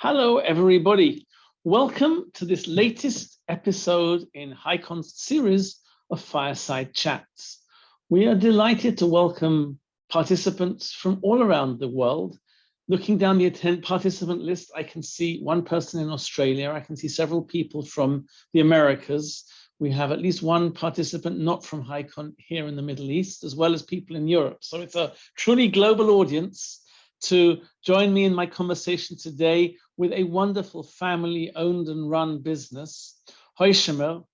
Hello, everybody. Welcome to this latest episode in Highcon's series of Fireside Chats. We are delighted to welcome participants from all around the world. Looking down the participant list, I can see one person in Australia. I can see several people from the Americas. We have at least one participant not from Highcon here in the Middle East, as well as people in Europe. So it's a truly global audience to join me in my conversation today with a wonderful family-owned and run business, Heuchemer,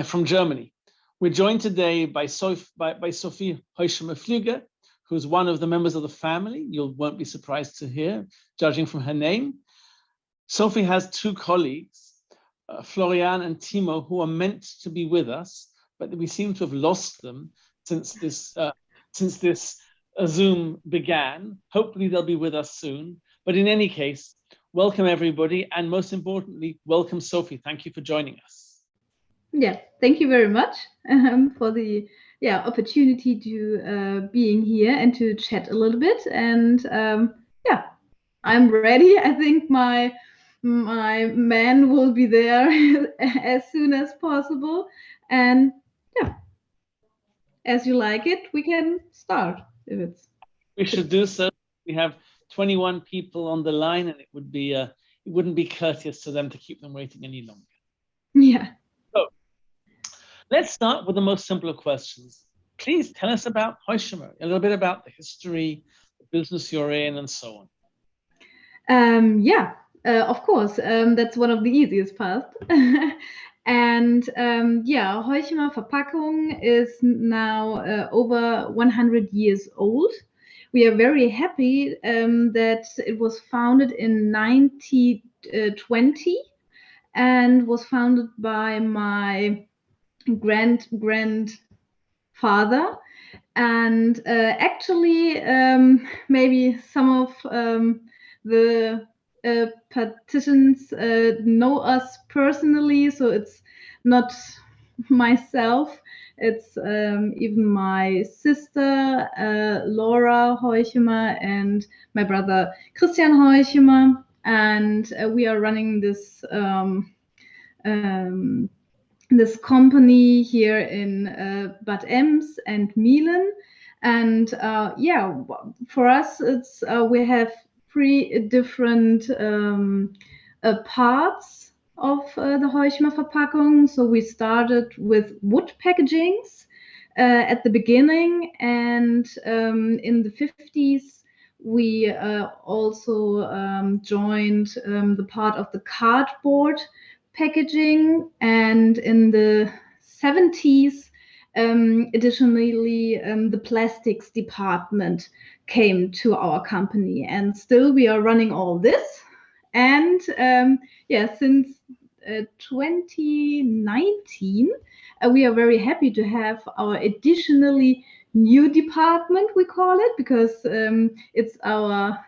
from Germany. We're joined today by Sophie Heuchemer-Flüger, who's one of the members of the family. You won't be surprised to hear, judging from her name. Sophie has two colleagues, Florian and Timo, who are meant to be with us, but we seem to have lost them since this Zoom began. Hopefully they'll be with us soon. But in any case, welcome everybody. And most importantly, welcome Sophie. Thank you for joining us. Yeah, thank you very much for the opportunity to being here and to chat a little bit. And I'm ready. I think my man will be there as soon as possible. And yeah, as you like it, we can start. If it's we should do so. We have 21 people on the line, and it wouldn't be courteous to them to keep them waiting any longer. Yeah. So let's start with the most simple of questions. Please tell us about Heuchemer, a little bit about the history, the business you're in, and so on. Of course. That's one of the easiest parts. And Heuchemer Verpackung is now over 100 years old. We are very happy that it was founded in 1920 and was founded by my grandfather. And actually, maybe some of the participants know us personally, so it's not myself, it's even my sister Laura Heuchemer and my brother Christian Heuchemer, and we are running this this company here in Bad Ems and Mielen. And for us, it's we have three different parts of the Heuchemer Verpackung. So we started with wood packagings at the beginning, and in the 50s, we also joined the part of the cardboard packaging, and in the 70s, additionally, the plastics department came to our company, and still we are running all this. And since 2019, we are very happy to have our additionally new department, we call it, because it's our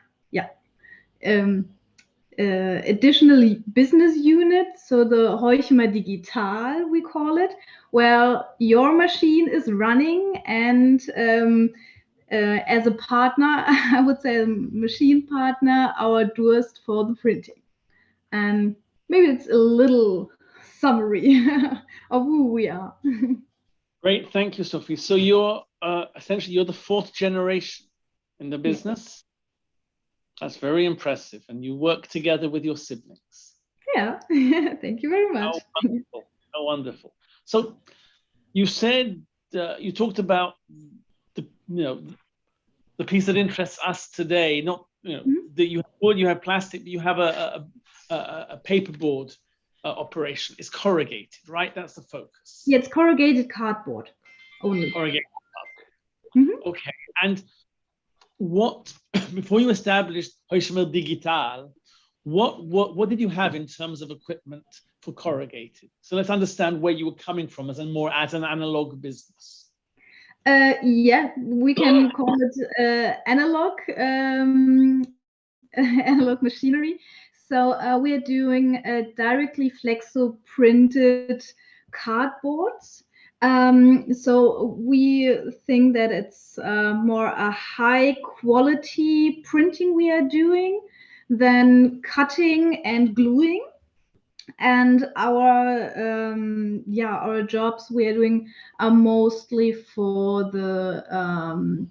additionally business unit, so the Heuchemer Digital, we call it, where your machine is running, and as a partner, I would say a machine partner, our Durst for the printing. And maybe it's a little summary of who we are. Great, thank you, Sophie. So you're essentially the fourth generation in the business. That's very impressive. And you work together with your siblings. Yeah, thank you very much. How wonderful. How wonderful. So you said, you talked about the piece that interests us today, not, that you have plastic, but you have a paperboard operation. It's corrugated, right? That's the focus. Yeah, it's corrugated cardboard only. Corrugated cardboard. Okay. And before you established Heuchemer Digital, what did you have in terms of equipment for corrugated? So let's understand where you were coming from as an analog business. We can call it analog analog machinery. So we are doing directly flexo printed cardboards. So we think that it's more a high quality printing we are doing. then cutting and gluing. And our jobs we are doing are mostly for the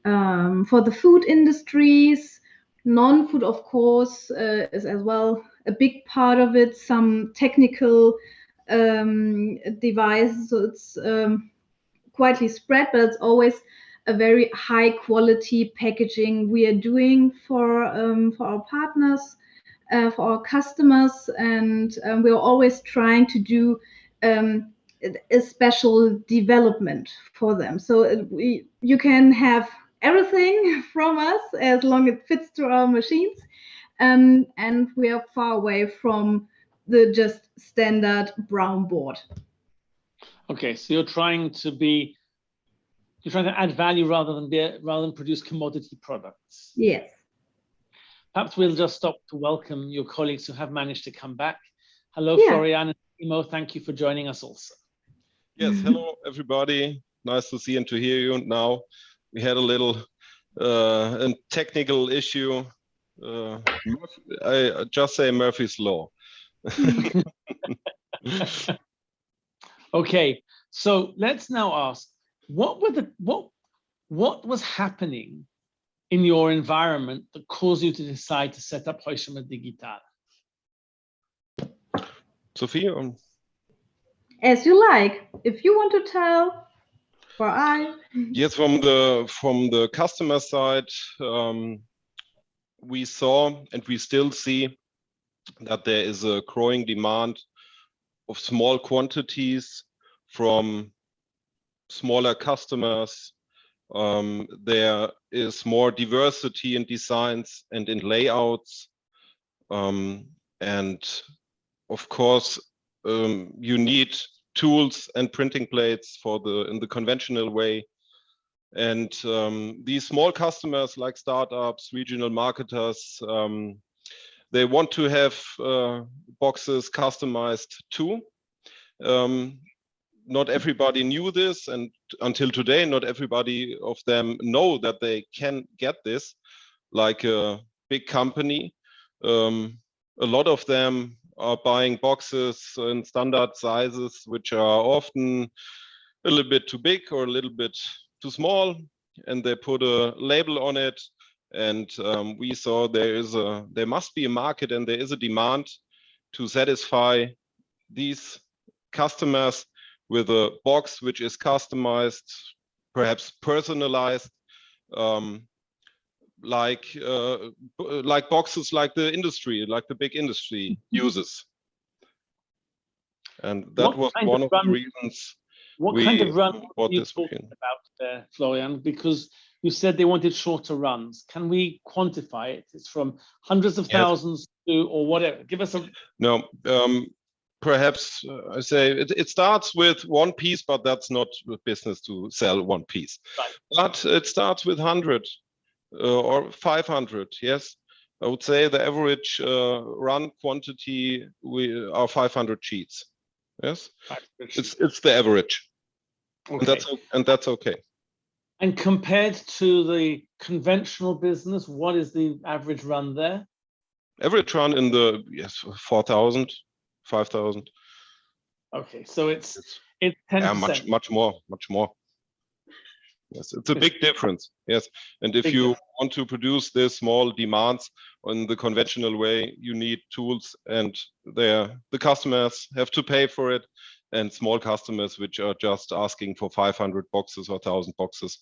food industries. Non-food, of course, is as well a big part of it. Some technical devices, so it's quietly spread, but it's always a very high quality packaging we are doing for our partners, for our customers, and we're always trying to do a special development for them. So you can have everything from us as long as it fits to our machines, and we are far away from the just standard brown board. Okay, so you're trying to add value rather than produce commodity products. Yes. Perhaps we'll just stop to welcome your colleagues who have managed to come back. Hello, Yeah. Florian and Timo. Thank you for joining us also. Yes, hello everybody. Nice to see and to hear you. Now we had a little technical issue. I just say Murphy's Law. Okay, so let's now ask, what was happening in your environment that caused you to decide to set up Heuchemer Digital? Sophie? As you like. If you want to tell, or I. Yes, from the customer side, we saw and we still see that there is a growing demand of small quantities from smaller customers. There is more diversity in designs and in layouts, and of course you need tools and printing plates in the conventional way. And these small customers like startups, regional marketers, they want to have boxes customized too. Not everybody knew this, and until today, not everybody of them know that they can get this like a big company. A lot of them are buying boxes in standard sizes, which are often a little bit too big or a little bit too small, and they put a label on it. And we saw there must be a market and there is a demand to satisfy these customers with a box which is customized, perhaps personalized, like boxes like the big industry uses. And that was one of the reasons. What kind of run are you talking about there, Florian? Because you said they wanted shorter runs. Can we quantify it? It's from hundreds of thousands to, or whatever. Give us a... No, perhaps I say it starts with one piece, but that's not the business to sell one piece. Right. But it starts with 100 or 500, yes. I would say the average run quantity are 500 sheets. Yes, it's the average, okay. and that's okay. And compared to the conventional business, what is the average run there? Average run in the 4,000, 5,000. Okay, so it's 10%. Much more. Yes, it's a big difference. Yes, and if you want to produce this small demands in the conventional way, you need tools, and the customers have to pay for it. And small customers, which are just asking for 500 boxes or 1,000 boxes,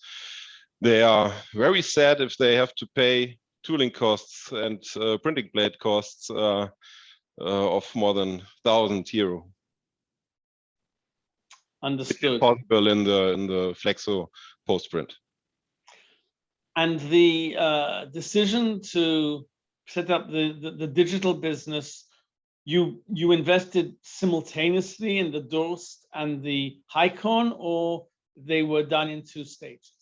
they are very sad if they have to pay tooling costs and printing plate costs of more than €1,000. Understood. It's possible in the Flexo post-print. And the decision to set up the digital business, you invested simultaneously in the Durst and the Highcon, or they were done in 2 stages?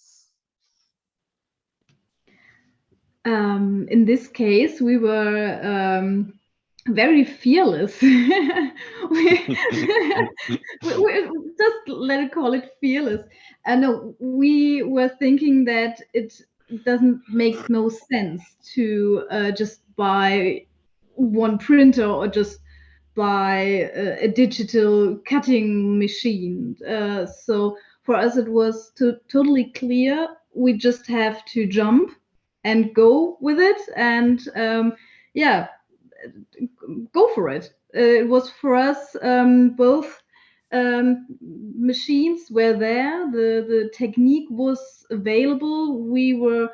In this case, we were very fearless. we just let it call it fearless. No, we were thinking that it it doesn't make no sense to just buy one printer or just buy a digital cutting machine. So for us, it was totally clear. We just have to jump and go with it, and yeah, go for it. It was for us both machines were there. The technique was available. We were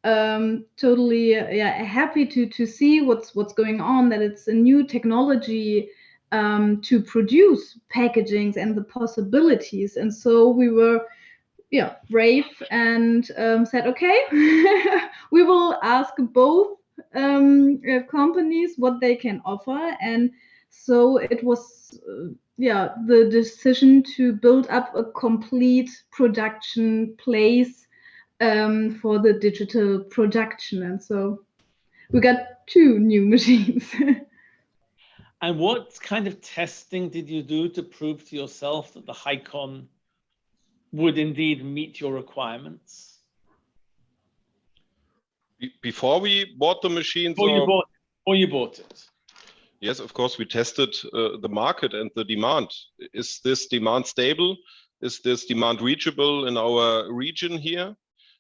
totally happy to see what's going on. That it's a new technology to produce packagings and the possibilities. And so we were brave and said, okay, we will ask both companies what they can offer. And so it was the decision to build up a complete production place for the digital production. And so we got 2 new machines. And what kind of testing did you do to prove to yourself that the Highcon would indeed meet your requirements? Before we bought the machines? Before you bought it. Yes, of course, we tested the market and the demand. Is this demand stable? Is this demand reachable in our region here?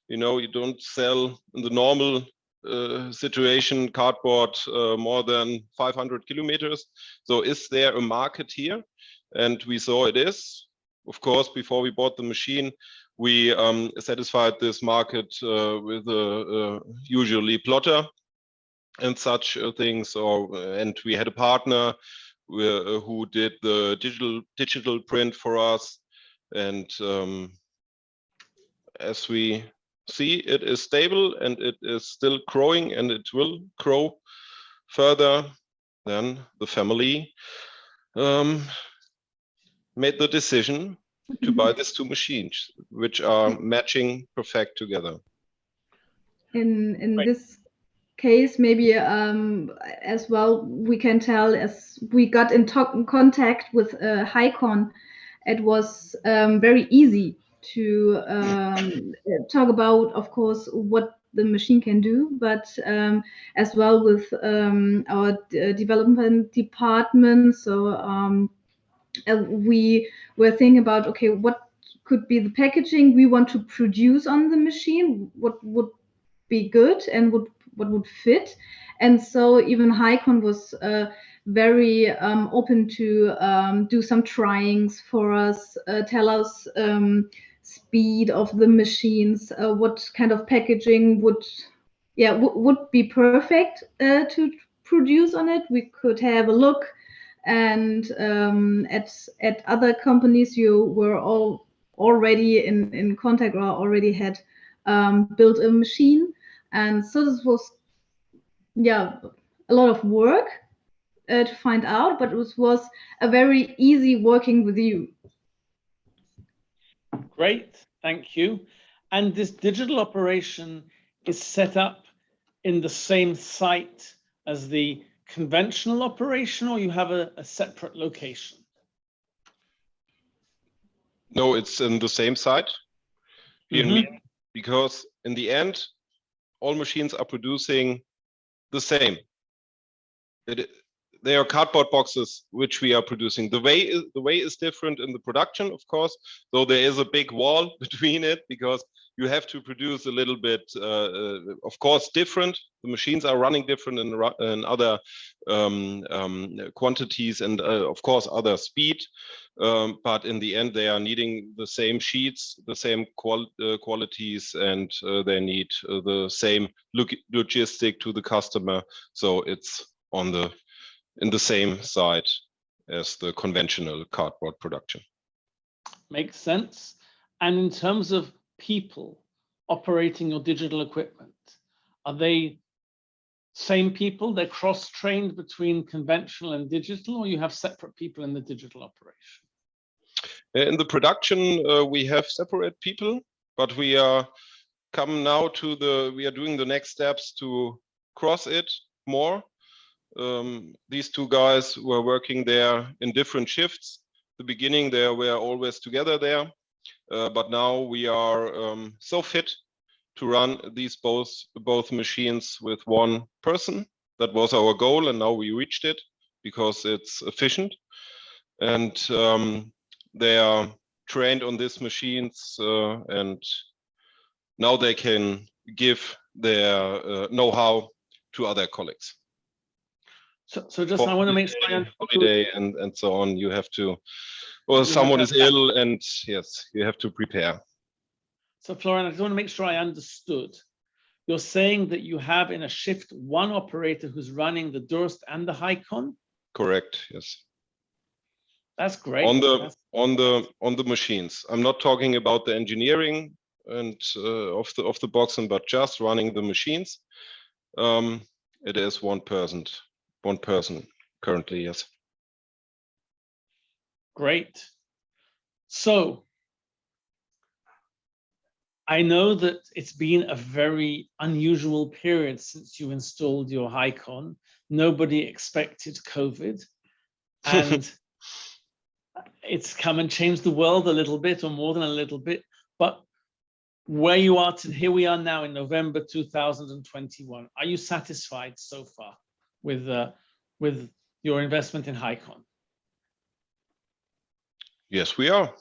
You know, you don't sell in the normal situation cardboard more than 500 kilometers. So is there a market here? And we saw it is. Of course, before we bought the machine, we satisfied this market with usually plotter and such things, and we had a partner who did the digital print for us. And as we see, it is stable and it is still growing, and it will grow further. Then the family made the decision to buy these 2 machines, which are matching perfect together. In this case, maybe as well, we can tell, as we got in contact with Highcon, it was very easy to talk about, of course, what the machine can do, but as well with our development department. So we were thinking about, okay, what could be the packaging we want to produce on the machine, what would be good and what would fit. And so even Highcon was very open to do some tryings for us, tell us speed of the machines, what kind of packaging would be perfect to produce on it. We could have a look, and at other companies you were all already in contact or already had built a machine. And so this was a lot of work to find out, but it was a very easy working with you. Great, thank you. And this digital operation is set up in the same site as the conventional operation, or you have a separate location? No, it's in the same site here in Wien, because in the end, all machines are producing the same. They are cardboard boxes which we are producing. The way is different in the production, of course, though there is a big wall between it, because you have to produce a little bit, of course, different. The machines are running different in other quantities and, of course, other speed. But in the end, they are needing the same sheets, the same qualities, and they need the same logistic to the customer. So it's in the same site as the conventional cardboard production. Makes sense. And in terms of people operating your digital equipment, are they same people? They're cross-trained between conventional and digital, or you have separate people in the digital operation? In the production, we have separate people, but we are doing the next steps to cross it more. These 2 guys were working there in different shifts. The beginning, they were always together there, but now we are so fit to run these both machines with one person. That was our goal, and now we reached it because it's efficient. And they are trained on these machines, and now they can give their know-how to other colleagues. So just I want to make sure I holiday and so on. You have to, or someone is ill, and yes, you have to prepare. So Florian, I just want to make sure I understood. You're saying that you have in a shift one operator who's running the Durst and the Highcon? Correct. Yes. That's great. On the machines. I'm not talking about the engineering and of the boxen, but just running the machines. It is one person currently. Yes. Great. So I know that it's been a very unusual period since you installed your Highcon. Nobody expected COVID, and it's come and changed the world a little bit, or more than a little bit. But where you are here we are now in November 2021. Are you satisfied so far with your investment in Highcon? Yes, we are.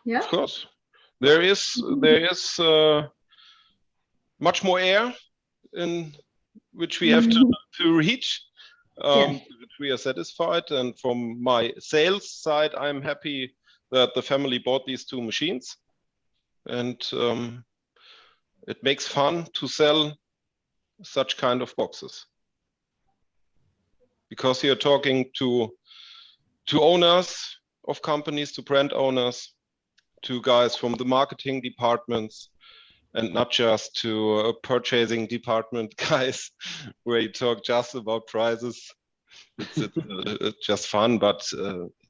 Yeah. Of course. There is much more air in which we have to reach. Which we are satisfied, and from my sales side, I'm happy that the family bought these two machines, and it makes fun to sell such kind of boxes because you're talking to owners of companies, to brand owners, to guys from the marketing departments, and not just to purchasing department guys where you talk just about prices. It's just fun, but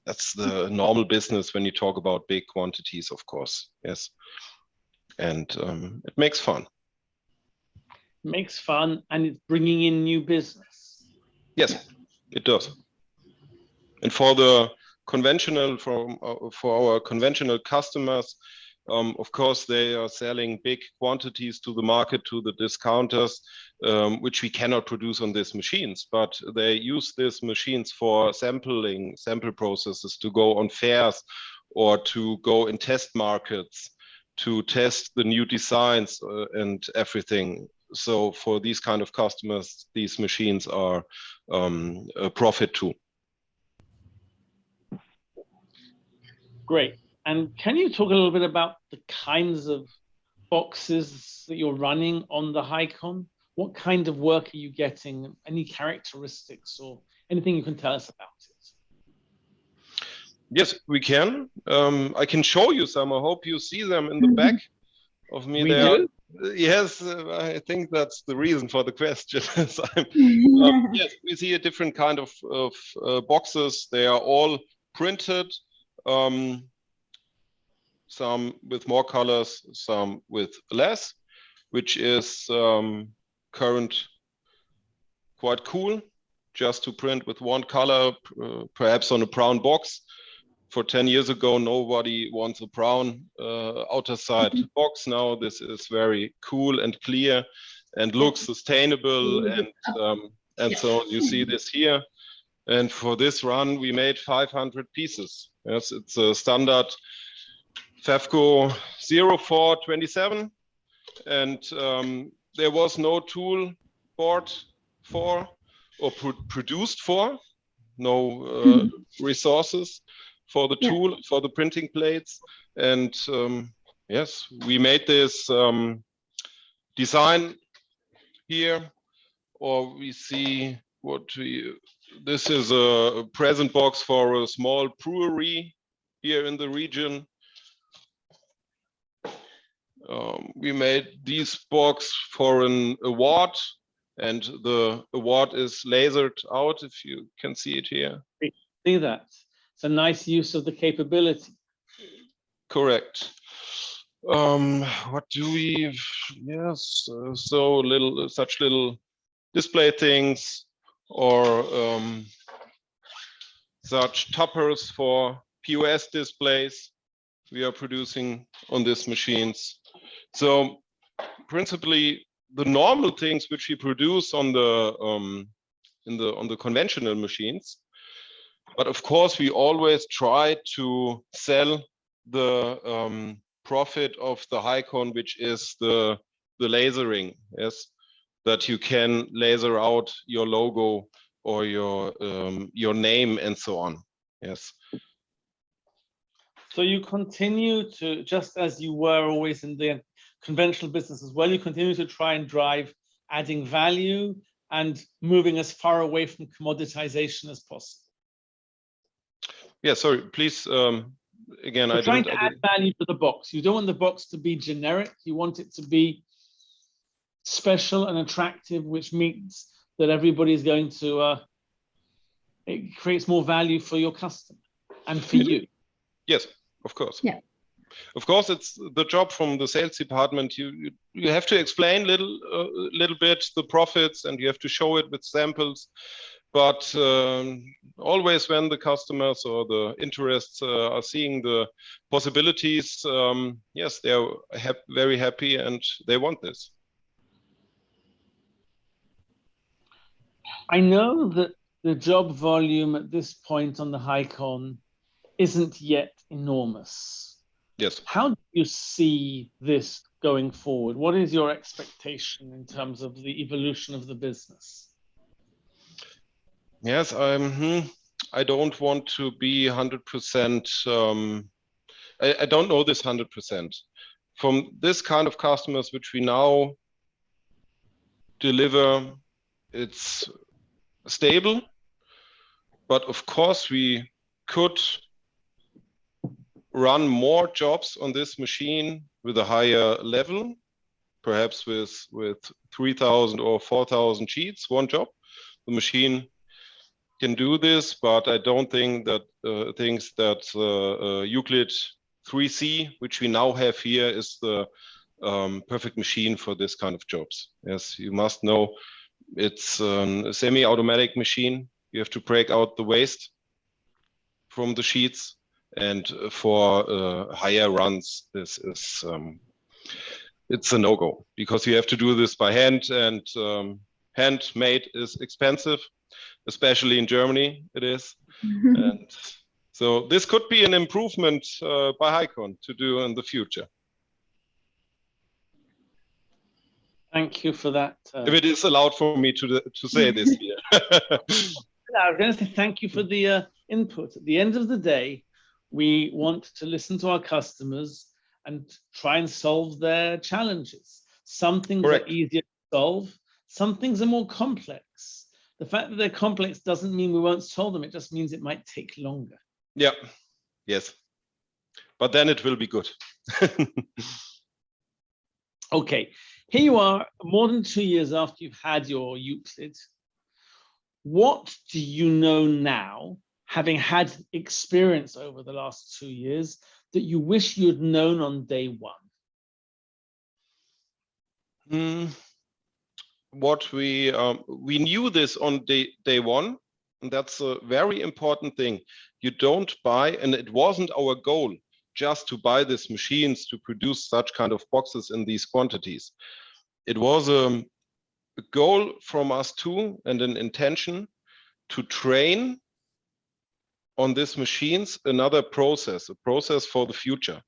that's the normal business when you talk about big quantities, of course. Yes. And it makes fun. Makes fun, and it's bringing in new business. Yes, it does. And for the conventional, for our conventional customers, of course, they are selling big quantities to the market, to the discounters, which we cannot produce on these machines, but they use these machines for sample processes, to go on fairs or to go in test markets, to test the new designs and everything. So for these kind of customers, these machines are a profit too. Great. And can you talk a little bit about the kinds of boxes that you're running on the Highcon? What kind of work are you getting? Any characteristics or anything you can tell us about it? Yes, we can. I can show you some. I hope you see them in the back of me. We do? Yes, I think that's the reason for the question. Yes, we see a different kind of boxes. They are all printed. Some with more colors, some with less, which is current quite cool, just to print with one color, perhaps on a brown box. For 10 years ago, nobody wants a brown outer side box. Now this is very cool and clear and looks sustainable, and so you see this here. And for this run, we made 500 pieces. Yes, it's a standard FEFCO 0427, and there was no tool bought for or produced for, no resources for the tool, for the printing plates. And yes, we made this design here, or we see this is a present box for a small brewery here in the region. We made this box for an award, and the award is lasered out, if you can see it here. See that? It's a nice use of the capability. Correct. What do we? Yes, such little display things, or such toppers for POS displays we are producing on these machines. So principally the normal things which we produce on the on the conventional machines. But of course, we always try to sell the profit of the Highcon, which is the lasering, yes, that you can laser out your logo or your name and so on, yes. So you continue to, just as you were always in the conventional business as well, you continue to try and drive adding value and moving as far away from commoditization as possible. Yeah, sorry, please, again, You're trying to add value to the box. You don't want the box to be generic. You want it to be special and attractive, which means that everybody is going to, it creates more value for your customer and for you. Yes, of course. Yeah. Of course, it's the job from the sales department. You have to explain little bit the profits, and you have to show it with samples. But always when the customers or the interests are seeing the possibilities, yes, they are very happy and they want this. I know that the job volume at this point on the Highcon isn't yet enormous. Yes. How do you see this going forward? What is your expectation in terms of the evolution of the business? Yes, I don't want to be 100%. I don't know this 100%. From this kind of customers which we now deliver, it's stable, but of course we could run more jobs on this machine with a higher level, perhaps with 3,000 or 4,000 sheets, one job. The machine can do this, but I don't think that thinks that Euclid 3C, which we now have here, is the perfect machine for this kind of jobs. Yes, you must know it's a semi-automatic machine. You have to break out the waste from the sheets, and for higher runs, this is it's a no-go because you have to do this by hand, and handmade is expensive, especially in Germany. It is, and so this could be an improvement by Highcon to do in the future. Thank you for that. If it is allowed for me to say this here. I was going to say thank you for the input. At the end of the day, we want to listen to our customers and try and solve their challenges. Some things Correct. are easier to solve. Some things are more complex. The fact that they're complex doesn't mean we won't solve them. It just means it might take longer. Yeah. Yes. But then it will be good. Okay. Here you are, more than 2 years after you've had your Euclid. What do you know now, having had experience over the last 2 years, that you wish you'd known on day one? What we knew this on day one, and that's a very important thing. You don't buy, and it wasn't our goal just to buy these machines to produce such kind of boxes in these quantities. It was a goal from us too, and an intention to train on these machines another process, a process for the future.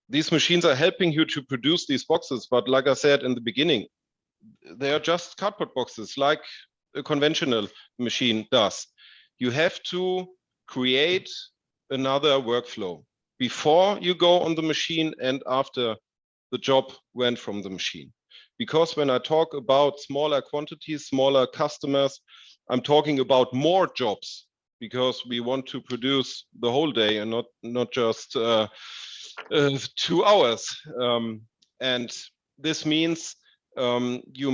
These machines are helping you to produce these boxes, but like I said in the beginning, they are just cardboard boxes like a conventional machine does. You have to create another workflow before you go on the machine and after the job went from the machine. Because when I talk about smaller quantities, smaller customers, I'm talking about more jobs, because we want to produce the whole day and not just 2 hours. And this means you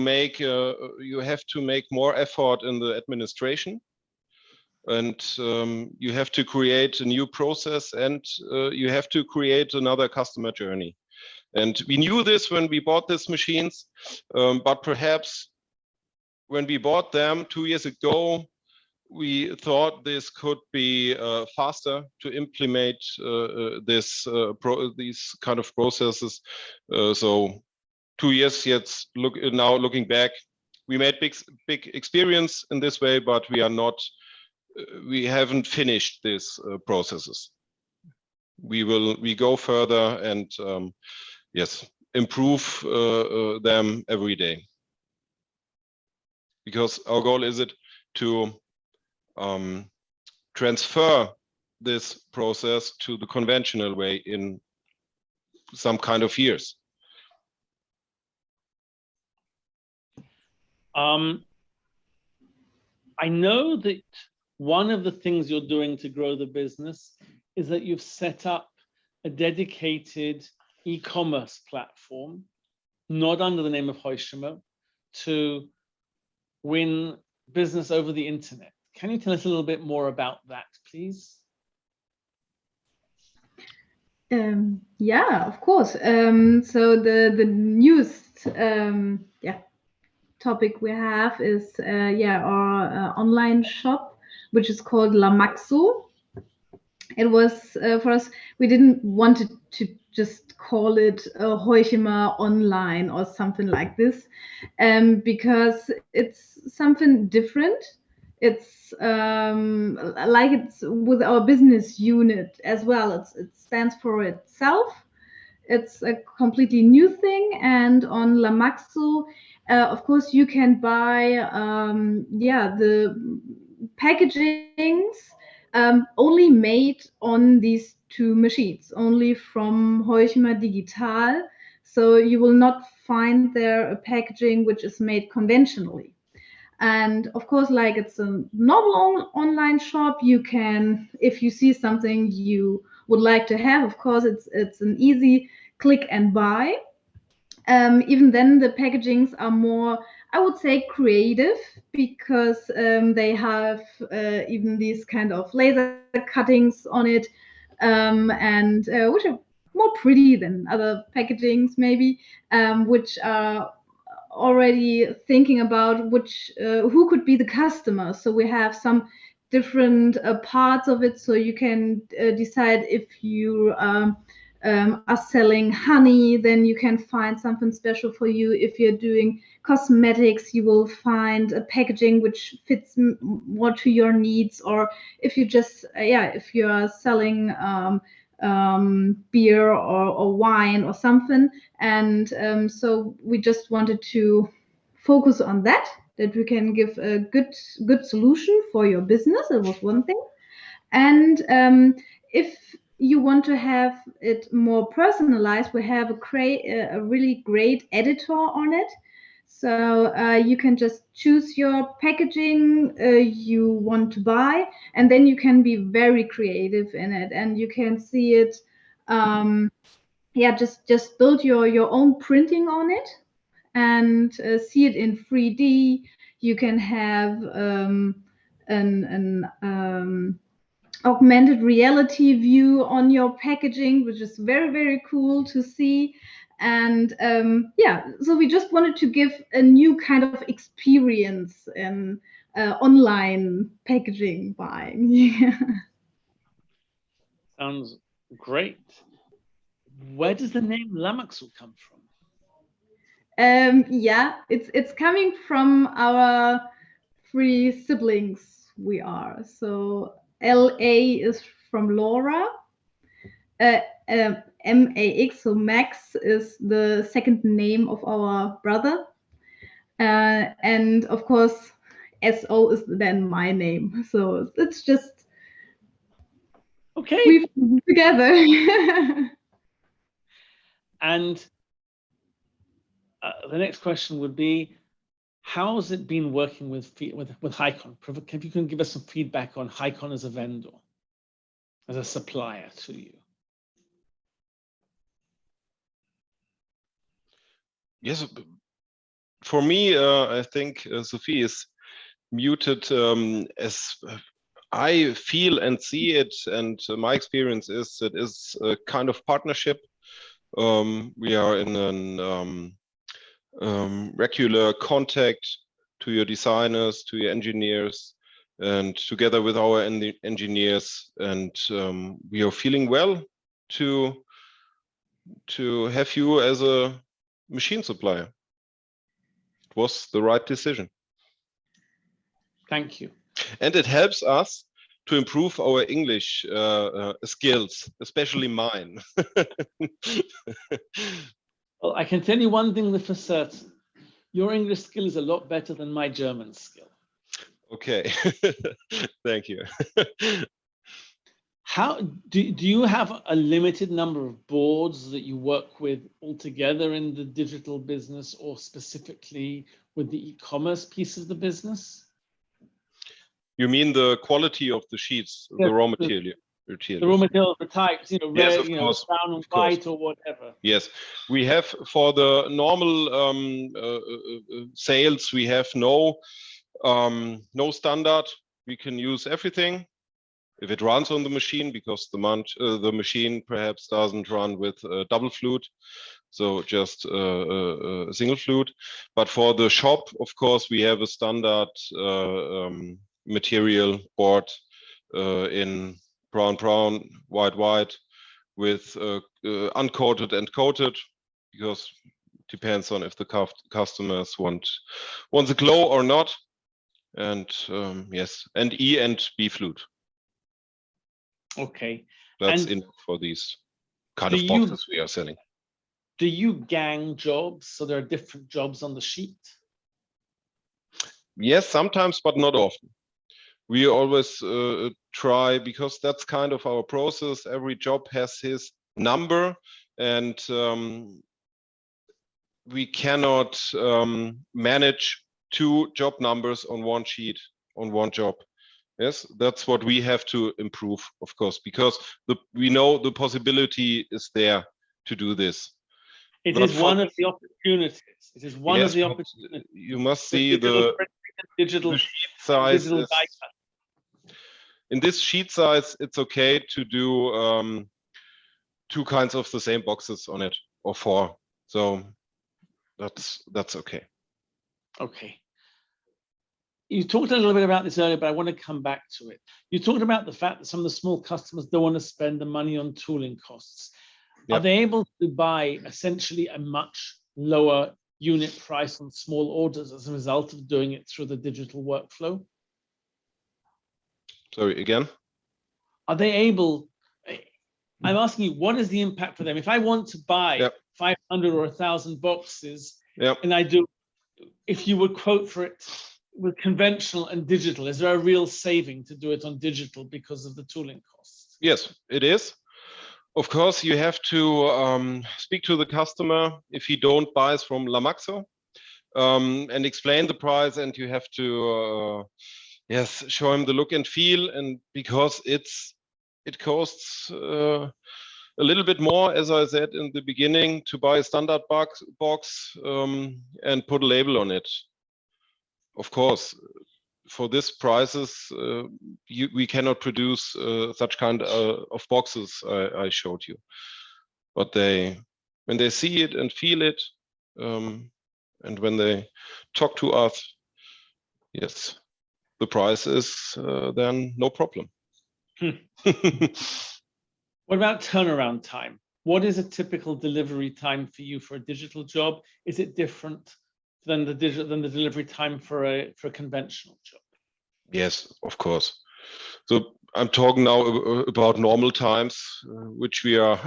have to make more effort in the administration, and you have to create a new process, and you have to create another customer journey. And we knew this when we bought these machines, but perhaps when we bought them 2 years ago, we thought this could be faster to implement these kind of processes. So 2 years yet. Now looking back, we made big experience in this way, but we are not. We haven't finished these processes. We go further and yes, improve them every day. Because our goal is it to transfer this process to the conventional way in some kind of years. I know that one of the things you're doing to grow the business is that you've set up a dedicated e-commerce platform, not under the name of Heuchemer, to win business over the internet. Can you tell us a little bit more about that, please? Yeah, of course. So the newest topic we have is our online shop, which is called Lamaxo. It was for us, we didn't want to just call it Heuchemer online or something like this, because it's something different. It's like it's with our business unit as well. It stands for itself. It's a completely new thing, and on Lamaxo, of course, you can buy the packagings only made on these two machines, only from Heuchemer Digital. So you will not find there a packaging which is made conventionally. And of course, like it's a normal online shop, you can, if you see something you would like to have, of course, it's an easy click and buy. Even then, the packagings are more, I would say, creative, because they have even these kind of laser cuttings on it, and which are more pretty than other packagings, maybe, which are already thinking about which who could be the customer. So we have some different parts of it, so you can decide if you are selling honey, then you can find something special for you. If you're doing cosmetics, you will find a packaging which fits more to your needs. Or if you just if you are selling beer or wine or something. And so we just wanted to focus on that we can give a good solution for your business. That was one thing. And if you want to have it more personalized, we have a really great editor on it. So you can just choose your packaging you want to buy, and then you can be very creative in it, and you can see it. Just build your own printing on it, and see it in 3D. You can have an augmented reality view on your packaging, which is very, very cool to see. And so we just wanted to give a new kind of experience in online packaging buying. Sounds great. Where does the name Lamaxo come from? It's coming from our 3 siblings we are. So LA is from Laura. MAX, so Max, is the second name of our brother. And of course, SO is then my name. So it's just okay. We've together. And the next question would be, how has it been working with Highcon? If you can give us some feedback on Highcon as a vendor, as a supplier to you. Yes, for me, I think Sophie is muted. As I feel and see it, and my experience is it is a kind of partnership. We are in an regular contact to your designers, to your engineers, and together with our engineers, and we are feeling well to have you as a machine supplier. It was the right decision. Thank you. And it helps us to improve our English skills, especially mine. Well, I can tell you one thing for certain. Your English skill is a lot better than my German skill. Okay, thank you. How do you have a limited number of boards that you work with altogether in the digital business, or specifically with the e-commerce piece of the business? You mean the quality of the sheets, Yes, the raw material? The raw material, the types, you know, Yes, red, of you know, course, brown and of course. white or whatever. Yes, we have for the normal sales, we have no standard. We can use everything if it runs on the machine, because the machine perhaps doesn't run with double flute, so just a single flute. But for the shop, of course, we have a standard material board in brown, white, with uncoated and coated, because it depends on if the customers want the glow or not. And yes, and E and B flute. Okay. That's And enough for these kind of boxes we are selling. Do you gang jobs? So there are different jobs on the sheet? Yes, sometimes, but not often. We always try, because that's kind of our process. Every job has his number, and we cannot manage 2 job numbers on one sheet, on one job. Yes, that's what we have to improve, of course, because we know the possibility is there to do this. It is one of the opportunities. It is one of the opportunities. You must see the digital sheet size. Digital die cut. In this sheet size, it's okay to do 2 kinds of the same boxes on it, or 4. So that's okay. Okay. You talked a little bit about this earlier, but I want to come back to it. You talked about the fact that some of the small customers don't want to spend the money on tooling costs. Yep. Are they able to buy essentially a much lower unit price on small orders as a result of doing it through the digital workflow? Sorry, again? Are they able, I'm asking you, what is the impact for them? If I want to buy 500 or 1,000 boxes, and I do, if you would quote for it with conventional and digital, is there a real saving to do it on digital because of the tooling costs? Yes, it is. Of course, you have to speak to the customer if he don't buy from Lamaxo, and explain the price, and you have to yes, show him the look and feel, and because it costs a little bit more, as I said in the beginning, to buy a standard box and put a label on it. Of course, for this prices, we cannot produce such kind of boxes I showed you. But when they see it and feel it, and when they talk to us, yes, the price is then no problem. What about turnaround time? What is a typical delivery time for you for a digital job? Is it different than the delivery time for a conventional job? Yes, of course. So I'm talking now about normal times, which we are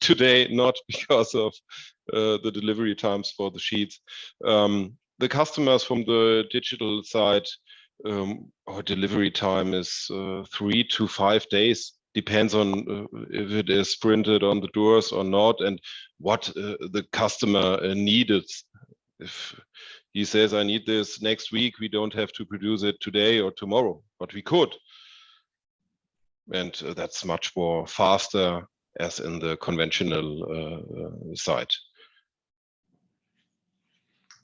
today not because of the delivery times for the sheets. The customers from the digital side, our delivery time is 3 to 5 days. Depends on if it is printed on the doors or not, and what the customer needed. If he says, I need this next week, we don't have to produce it today or tomorrow, but we could. And that's much more faster as in the conventional side.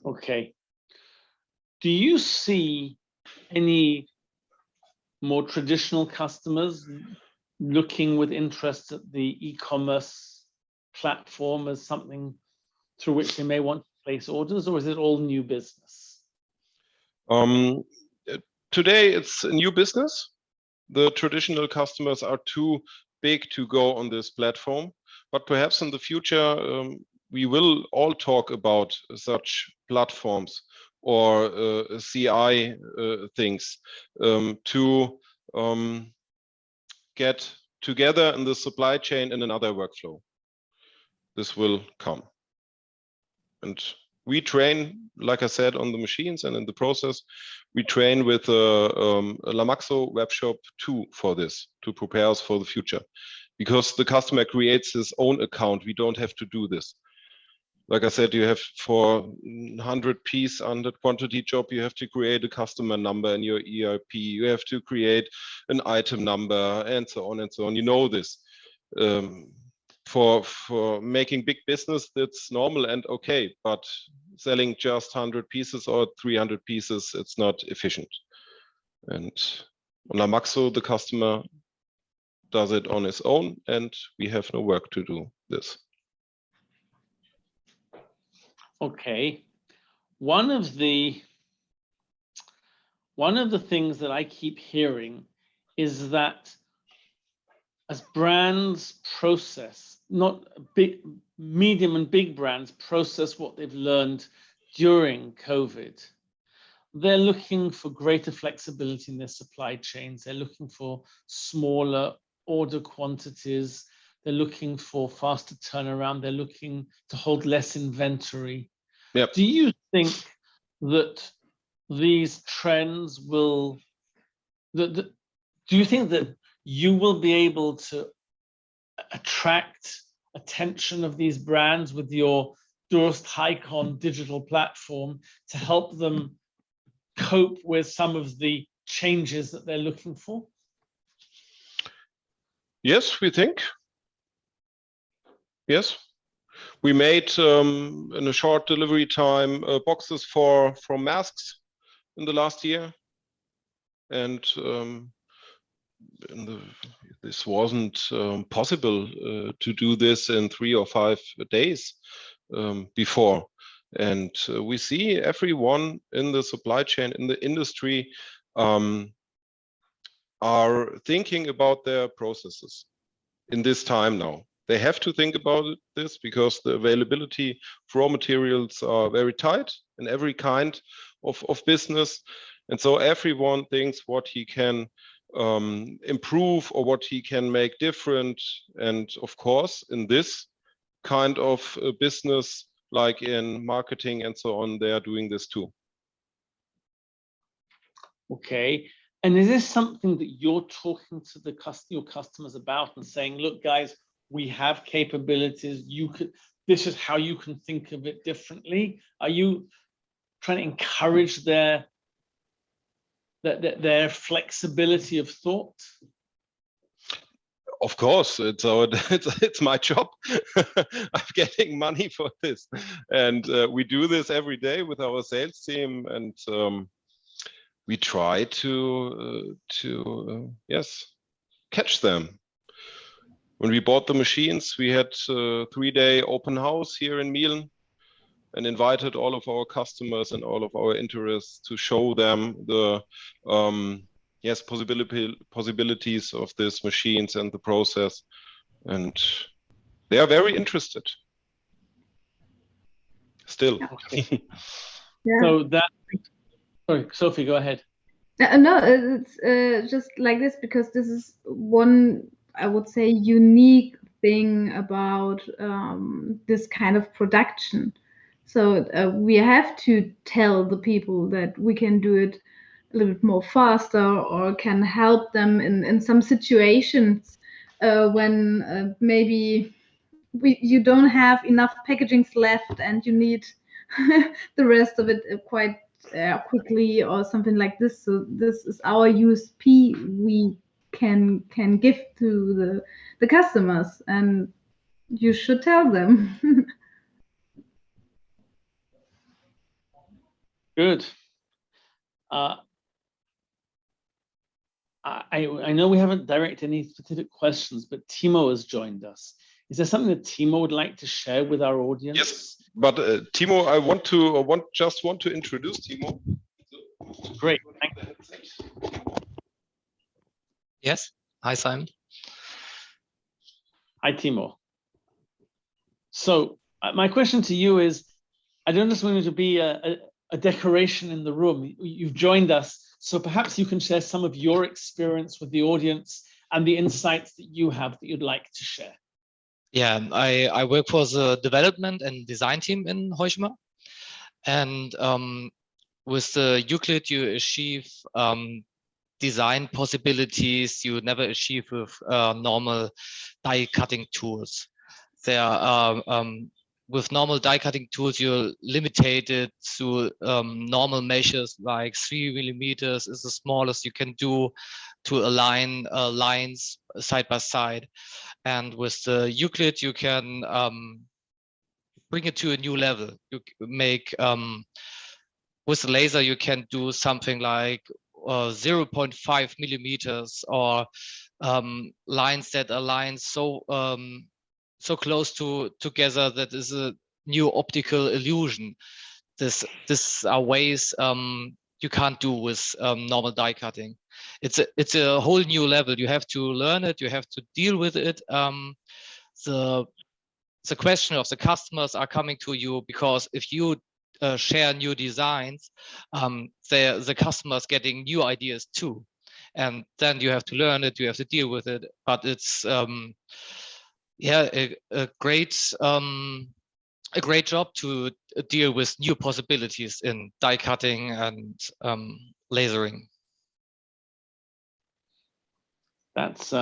Okay. Do you see any more traditional customers looking with interest at the e-commerce platform as something through which they may want to place orders, or is it all new business? today it's a new business. The traditional customers are too big to go on this platform, but perhaps in the future we will all talk about such platforms or CI things to get together in the supply chain in another workflow. This will come. And we train, like I said, on the machines and in the process. We train with a Lamaxo webshop 2 for this, to prepare us for the future. Because the customer creates his own account, we don't have to do this. Like I said, you have for 100 piece, 100 quantity job, you have to create a customer number in your ERP. You have to create an item number and so on and so on. You know this. For making big business, that's normal and okay, but selling just 100 pieces or 300 pieces, it's not efficient. And on Lamaxo, the customer does it on his own, and we have no work to do this. Okay. One of the things that I keep hearing is that as brands process, not big, medium and big brands process what they've learned during COVID, they're looking for greater flexibility in their supply chains. They're looking for smaller order quantities. They're looking for faster turnaround. They're looking to hold less inventory. Yep. Do you think that these trends will, do you think that you will be able to attract attention of these brands with your Durst Highcon digital platform to help them cope with some of the changes that they're looking for? Yes, we think. Yes. We made in a short delivery time boxes for masks in the last year, and this wasn't possible to do this in 3 or 5 days before. And we see everyone in the supply chain, in the industry, are thinking about their processes in this time now. They have to think about this because the availability of raw materials are very tight in every kind of business. And so everyone thinks what he can improve or what he can make different. And of course, in this kind of business, like in marketing and so on, they are doing this too. Okay. And is this something that you're talking to your customers about and saying, look, guys, we have capabilities, this is how you can think of it differently? Are you trying to encourage their flexibility of thought? Of course, it's my job. I'm getting money for this, and we do this every day with our sales team, and we try to yes, catch them. When we bought the machines, we had a 3-day open house here in Mielen and invited all of our customers and all of our interests to show them the yes, possibilities of these machines and the process, and they are very interested still. Okay. Yeah. So that, sorry, Sophie, go ahead. No, it's just like this, because this is one, I would say, unique thing about this kind of production. So we have to tell the people that we can do it a little bit more faster, or can help them in some situations when maybe you don't have enough packagings left and you need the rest of it quite quickly or something like this. So this is our USP we can give to the customers, and you should tell them. Good. I know we haven't directed any specific questions, but Timo has joined us. Is there something that Timo would like to share with our audience? Yes, but Timo, I just want to introduce Timo. Great, thank you. Yes. Hi, Simon. Hi, Timo. So my question to you is, I don't just want you to be a decoration in the room. You've joined us, so perhaps you can share some of your experience with the audience and the insights that you have that you'd like to share. Yeah, I work for the development and design team in Heuchemer. And with the Euclid, you achieve design possibilities you never achieve with normal die cutting tools. There are with normal die cutting tools, you're limited to normal measures like 3 millimeters is the smallest you can do to align lines side by side. And with the Euclid, you can bring it to a new level. You make with the laser, you can do something like 0.5 millimeters or lines that align so so close together that is a new optical illusion. This are ways you can't do with normal die cutting. It's a whole new level. You have to learn it. You have to deal with it. The question of the customers are coming to you because if you share new designs, the customers getting new ideas too, and then you have to learn it. You have to deal with it. But it's yeah, a great job to deal with new possibilities in die cutting and lasering. That's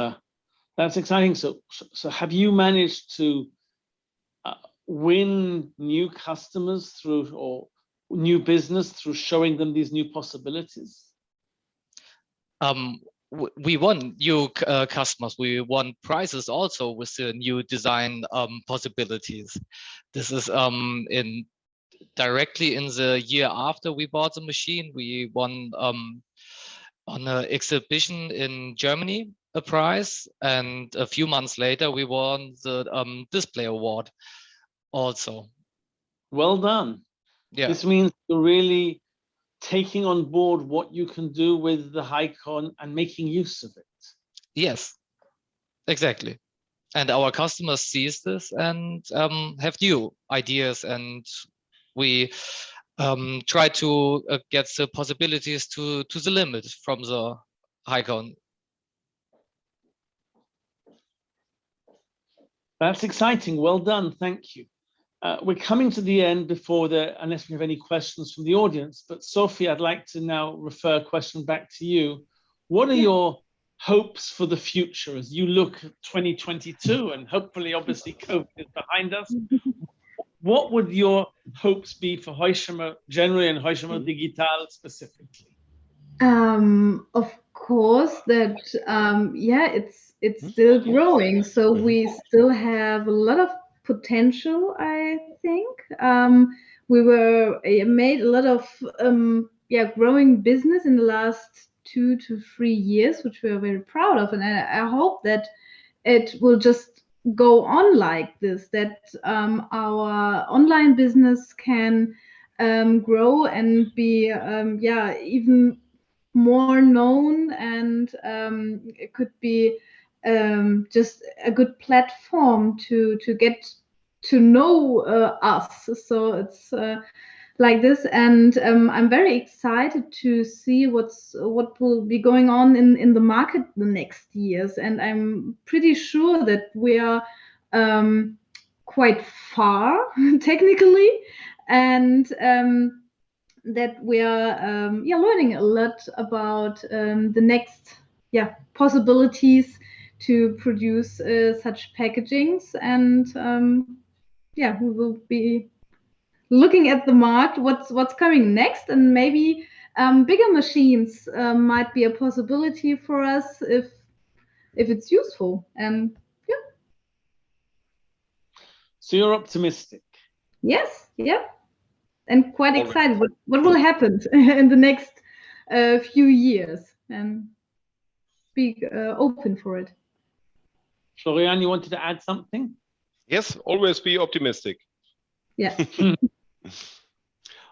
exciting. So have you managed to win new customers through or new business through showing them these new possibilities? We won new customers. We won prizes also with the new design possibilities. This is directly in the year after we bought the machine. We won on an exhibition in Germany a prize, and a few months later we won the display award also. Well done. Yeah. This means you're really taking on board what you can do with the Highcon and making use of it. Yes, exactly. And our customers sees this and have new ideas, and we try to get the possibilities to the limit from the Highcon. That's exciting. Well done. Thank you. We're coming to the end unless we have any questions from the audience. But Sophie, I'd like to now refer a question back to you. What are your hopes for the future as you look at 2022 and hopefully, obviously, COVID is behind us? What would your hopes be for Heuchemer generally and Heuchemer Digital specifically? Of course, that it's still growing. So we still have a lot of potential, I think. We made a lot of growing business in the last 2 to 3 years, which we are very proud of, and I hope that it will just go on like this. That our online business can grow and be even more known, and it could be just a good platform to get to know us. So it's like this, and I'm very excited to see what will be going on in the market the next years, and I'm pretty sure that we are quite far technically, and that we are learning a lot about the next possibilities to produce such packagings, and we will be looking at the market, what's coming next, and maybe bigger machines might be a possibility for us if it's useful. And so you're optimistic? Yes, and quite excited what will happen in the next few years, and be open for it. Florian, you wanted to add something? Yes, always be optimistic. Yeah.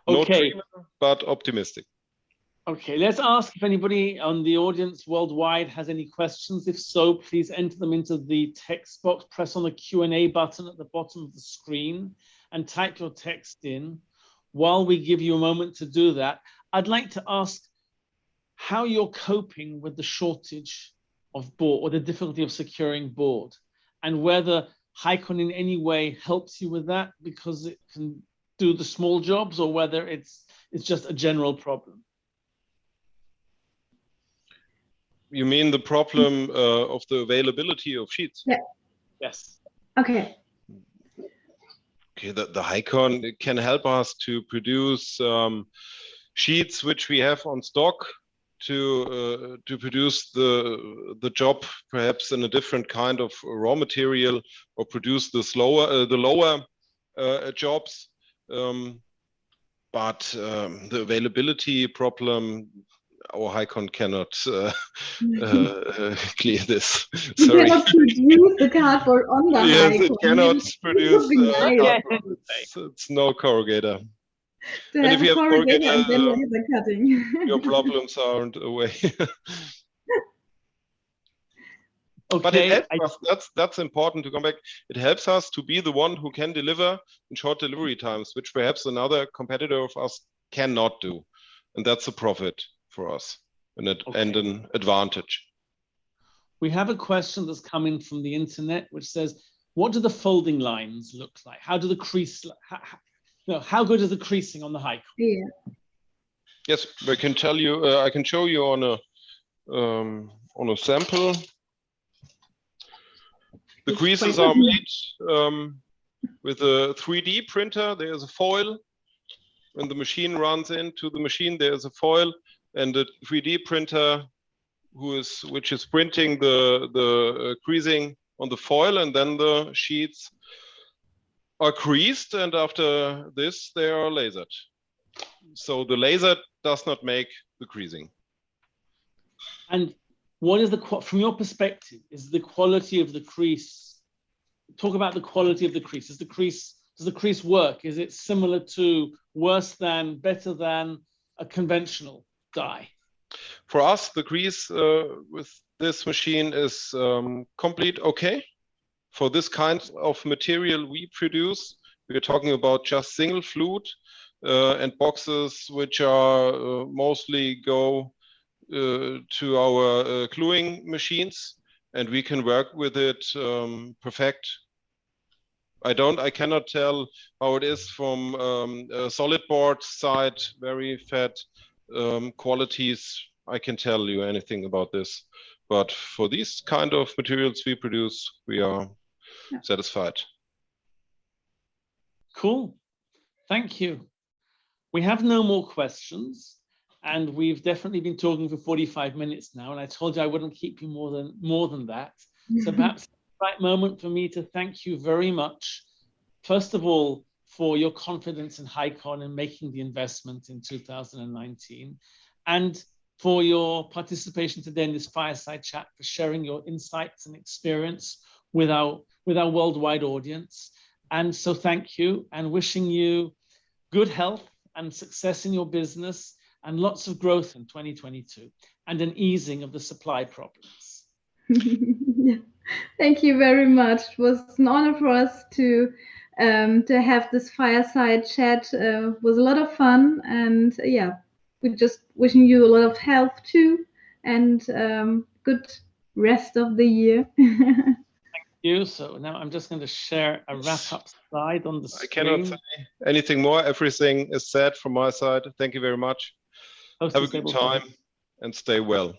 No Okay. dreamer, but optimistic. Okay, let's ask if anybody on the audience worldwide has any questions. If so, please enter them into the text box, press on the Q&A button at the bottom of the screen and type your text in. While we give you a moment to do that, I'd like to ask how you're coping with the shortage of board or the difficulty of securing board, and whether Highcon in any way helps you with that because it can do the small jobs, or whether it's just a general problem. You mean the problem of the availability of sheets? Yeah. Yes. Okay. Okay, the Highcon can help us to produce sheets which we have on stock to produce the job perhaps in a different kind of raw material, or produce the lower jobs. But the availability problem, our Highcon cannot clear this. You cannot produce the cardboard on the yes, Highcon. it cannot produce nice. it's no corrugator. To And have if you a have corrugator and then corrugator, laser cutting. your problems aren't away. Okay. But it helps us. That's important to come back. It helps us to be the one who can deliver in short delivery times, which perhaps another competitor of us cannot do. And that's a profit for us and an advantage. We have a question that's come in from the internet, which says, what do the folding lines look like? How do the crease, how good is the creasing on the Highcon? Yeah. Yes, I can tell you, I can show you on a sample. The creases are made with a 3D printer. There's a foil. When the machine runs into the machine, there's a foil, and the 3D printer which is printing the creasing on the foil, and then the sheets are creased, and after this they are lasered. So the laser does not make the creasing. And what is from your perspective, is the quality of the crease? Talk about the quality of the crease. Does the crease work? Is it similar to, worse than, better than a conventional die? For us, the crease with this machine is complete okay. For this kind of material we produce, we're talking about just single flute and boxes which are mostly go to our gluing machines, and we can work with it perfect. I cannot tell how it is from a solid board side, very fat qualities. I can tell you anything about this, but for these kind of materials we produce, we are satisfied. Cool, thank you. We have no more questions, and we've definitely been talking for 45 minutes now, and I told you I wouldn't keep you more than that. So perhaps the right moment for me to thank you very much, first of all, for your confidence in Highcon and making the investment in 2019, and for your participation today in this fireside chat, for sharing your insights and experience with our worldwide audience. And so thank you, and wishing you good health and success in your business, and lots of growth in 2022, and an easing of the supply problems. Thank you very much. It was an honor for us to have this fireside chat. It was a lot of fun, and yeah, we're just wishing you a lot of health too, and good rest of the year. Thank you. So now I'm just going to share a wrap-up slide on the screen. I cannot say anything more. Everything is said from my side. Thank you very much. Have a good time and stay well.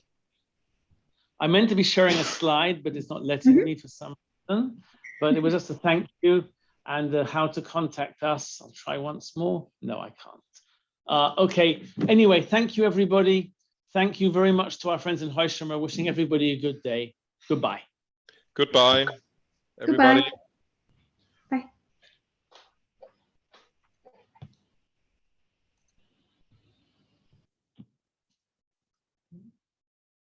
I meant to be sharing a slide, but it's not letting me for some reason. But it was just a thank you and how to contact us. I'll try once more. No, I can't. Okay. Anyway, thank you, everybody. Thank you very much to our friends in Heuchemer. Wishing everybody a good day. Goodbye. Goodbye, everybody. Goodbye.